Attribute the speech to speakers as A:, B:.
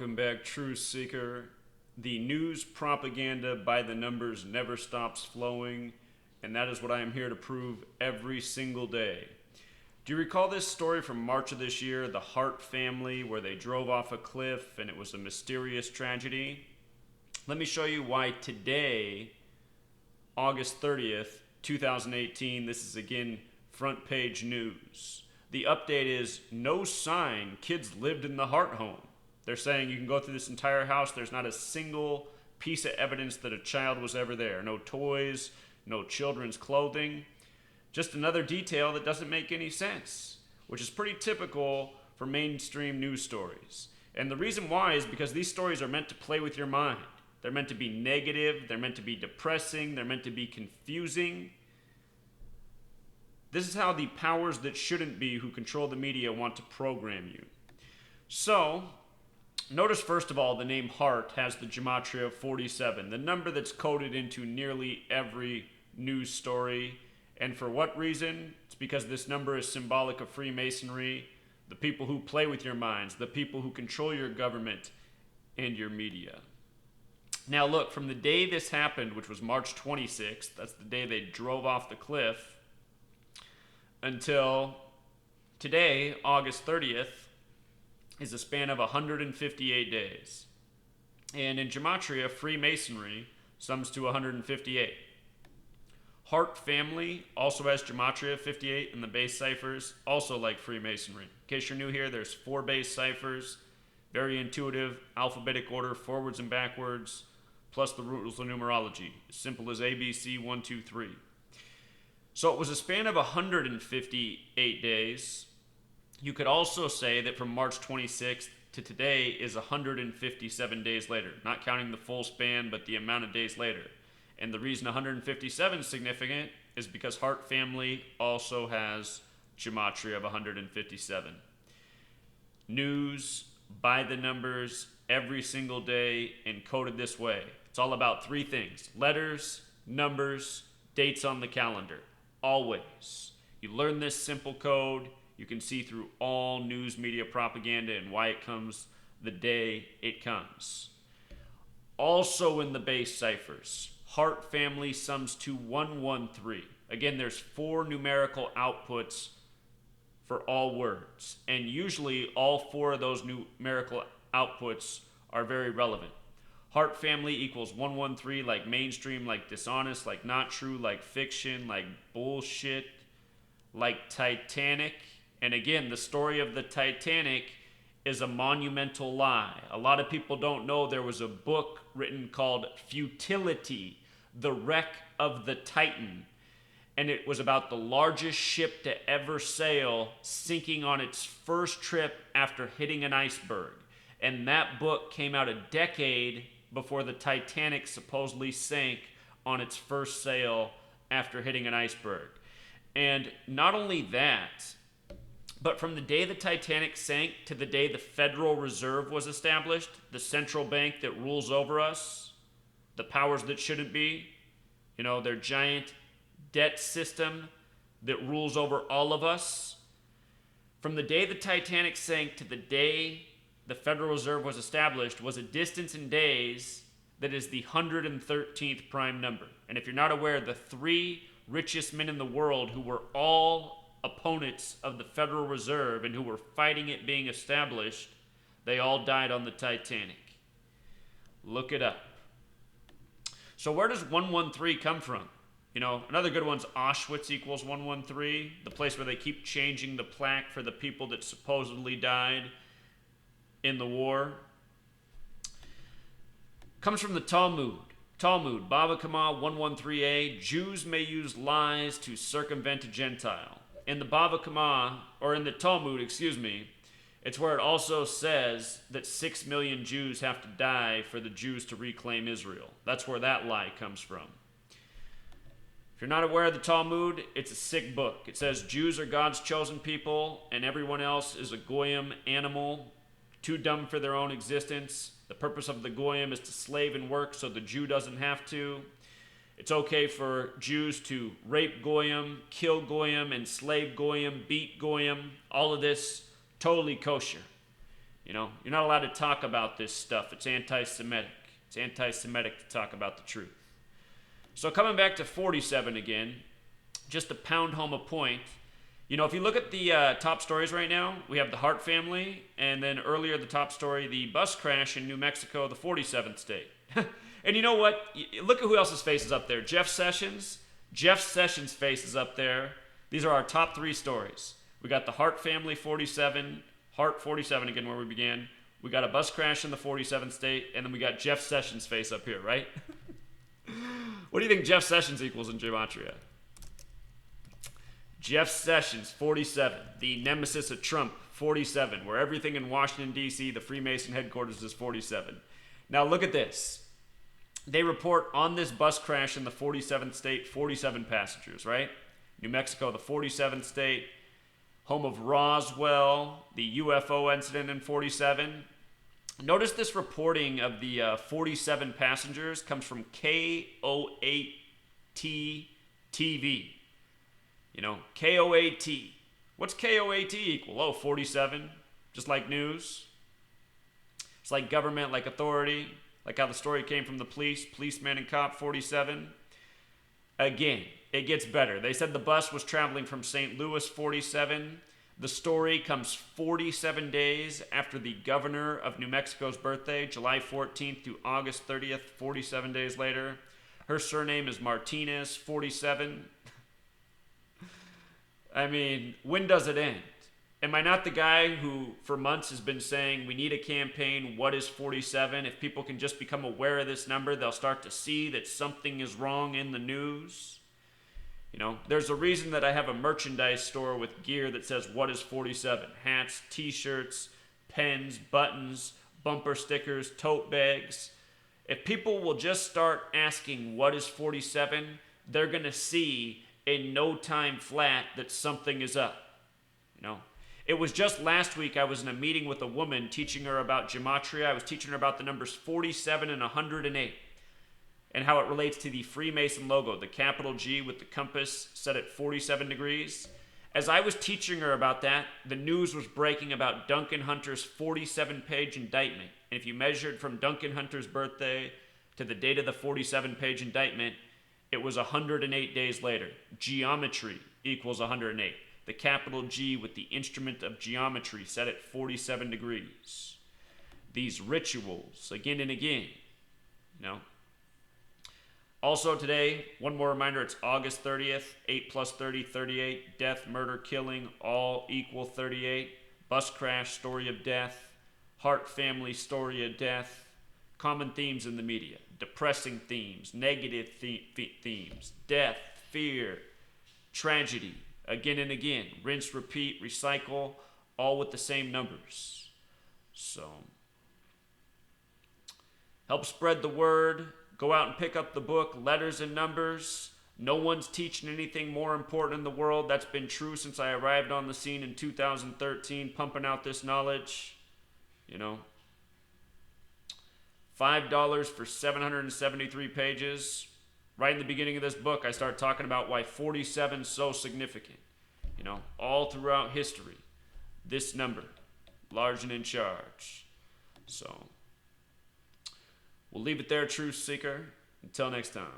A: Welcome back, Truth Seeker. The news propaganda by the numbers never stops flowing, and that is what I am here to prove every single day. Do you recall this story from March of this year, the Hart family, where they drove off a cliff and it was a mysterious tragedy? Let me show you why today, August 30th, 2018, this is again front page news. The update is no sign kids lived in the Hart home. They're saying you can go through this entire house. There's not a single piece of evidence that a child was ever there. No toys, no children's clothing. Just another detail that doesn't make any sense, which is pretty typical for mainstream news stories. And the reason why is because these stories are meant to play with your mind. They're meant to be negative. They're meant to be depressing. They're meant to be confusing. This is how the powers that shouldn't be who control the media want to program you. So, notice first of all, the name Hart has the Gematria of 47, the number that's coded into nearly every news story. And for what reason? It's because this number is symbolic of Freemasonry, the people who play with your minds, the people who control your government and your media. Now look, from the day this happened, which was March 26th, that's the day they drove off the cliff, until today, August 30th, is a span of 158 days. And in Gematria, Freemasonry sums to 158. Hart Family also has Gematria 58 in the base ciphers, also like Freemasonry. In case you're new here, there's 4 base ciphers, very intuitive, alphabetic order, forwards and backwards, plus the rules of numerology, as simple as ABC 1, 2, 3. So it was a span of 158 days. You could also say that from March 26th to today is 157 days later, not counting the full span, but the amount of days later. And the reason 157 is significant is because Hart Family also has Gematria of 157. News by the numbers every single day encoded this way. It's all about 3 things: letters, numbers, dates on the calendar. Always. You learn this simple code, you can see through all news media propaganda and why it comes the day it comes. Also in the base ciphers, Hart Family sums to 113. Again, there's 4 numerical outputs for all words, and usually all 4 of those numerical outputs are very relevant. Hart Family equals 113, like mainstream, like dishonest, like not true, like fiction, like bullshit, like Titanic. And again, the story of the Titanic is a monumental lie. A lot of people don't know there was a book written called Futility, the Wreck of the Titan. And it was about the largest ship to ever sail sinking on its first trip after hitting an iceberg. And that book came out a decade before the Titanic supposedly sank on its first sail after hitting an iceberg. And not only that, but from the day the Titanic sank to the day the Federal Reserve was established, the central bank that rules over us, the powers that shouldn't be, their giant debt system that rules over all of us. From the day the Titanic sank to the day the Federal Reserve was established was a distance in days that is the 113th prime number. And if you're not aware, the 3 richest men in the world who were all opponents of the Federal Reserve and who were fighting it being established, they all died on the Titanic. Look it up. So where does 113 come from? Another good one's Auschwitz equals 113, the place where they keep changing the plaque for the people that supposedly died in the war. Comes from the Talmud. Talmud, Bava Kama 113a, Jews may use lies to circumvent a Gentile. In the Bava Kama, or in the Talmud, it's where it also says that 6 million Jews have to die for the Jews to reclaim Israel. That's where that lie comes from. If you're not aware of the Talmud, it's a sick book. It says Jews are God's chosen people and everyone else is a goyim animal, too dumb for their own existence. The purpose of the goyim is to slave and work so the Jew doesn't have to. It's okay for Jews to rape goyim, kill goyim, enslave goyim, beat goyim. All of this totally kosher. You're not allowed to talk about this stuff. It's anti-Semitic. It's anti-Semitic to talk about the truth. So coming back to 47 again, just to pound home a point, if you look at the top stories right now, we have the Hart family, and then earlier the top story, the bus crash in New Mexico, the 47th state. And you know what? Look at who else's face is up there. Jeff Sessions. Jeff Sessions' face is up there. These are our top 3 stories. We got the Hart family 47, Hart 47 again where we began. We got a bus crash in the 47th state, and then we got Jeff Sessions' face up here, right? What do you think Jeff Sessions equals in Gematria? Jeff Sessions, 47, the nemesis of Trump, 47, where everything in Washington, D.C., the Freemason headquarters is 47. Now look at this. They report on this bus crash in the 47th state, 47 passengers, right? New Mexico, the 47th state, home of Roswell, the UFO incident in 47. Notice this reporting of the 47 passengers comes from KOAT TV. KOAT. What's KOAT equal? Oh, 47. Just like news. It's like government, like authority. Like how the story came from the policeman and cop, 47. Again, it gets better. They said the bus was traveling from St. Louis, 47. The story comes 47 days after the governor of New Mexico's birthday, July 14th to August 30th, 47 days later. Her surname is Martinez, 47. I mean, when does it end? Am I not the guy who for months has been saying we need a campaign, what is 47? If people can just become aware of this number, they'll start to see that something is wrong in the news. There's a reason that I have a merchandise store with gear that says what is 47? Hats, t-shirts, pens, buttons, bumper stickers, tote bags. If people will just start asking what is 47, they're going to see in no time flat that something is up. It was just last week I was in a meeting with a woman teaching her about Gematria. I was teaching her about the numbers 47 and 108 and how it relates to the Freemason logo, the capital G with the compass set at 47 degrees. As I was teaching her about that, the news was breaking about Duncan Hunter's 47-page indictment. And if you measured from Duncan Hunter's birthday to the date of the 47-page indictment, it was 108 days later. Geometry equals 108. The capital G with the instrument of geometry set at 47 degrees. These rituals, again and again, Also today, one more reminder, it's August 30th, 8 plus 30, 38. Death, murder, killing, all equal 38. Bus crash, story of death. Hart family, story of death. Common themes in the media. Depressing themes, negative themes, death, fear, tragedy, again and again, rinse, repeat, recycle, all with the same numbers. So, help spread the word. Go out and pick up the book, Letters and Numbers. No one's teaching anything more important in the world. That's been true since I arrived on the scene in 2013, pumping out this knowledge. $5 for 773 pages. Right in the beginning of this book, I start talking about why 47 is so significant. All throughout history, this number, large and in charge. So, we'll leave it there, Truth Seeker. Until next time.